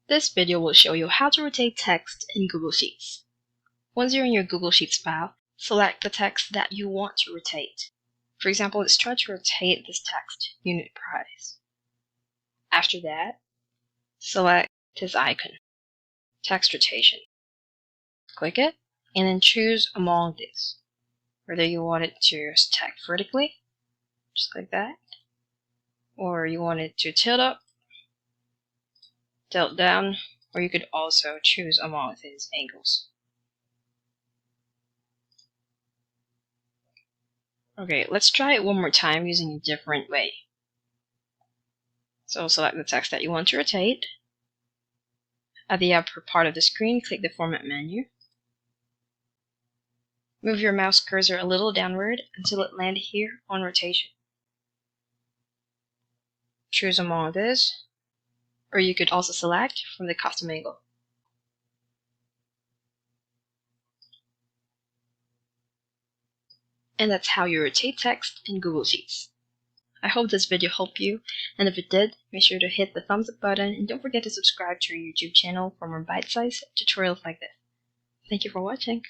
This video will show you how to rotate text in Google Sheets. Once you're in your Google Sheets file, select the text that you want to rotate. For example, let's try to rotate this text, unit price. After that, select this icon, text rotation. Click it, and then choose among these. Whether you want it to stack vertically, just like that, or you want it to tilt up, tilt down, or you could also choose among these angles. Okay, let's try it one more time using a different way. So select the text that you want to rotate. At the upper part of the screen, click the Format menu. Move your mouse cursor a little downward until it lands here on rotation. Choose among this, or you could also select from the custom angle. And that's how you rotate text in Google Sheets. I hope this video helped you, and if it did, make sure to hit the thumbs up button and don't forget to subscribe to our YouTube channel for more bite-sized tutorials like this. Thank you for watching.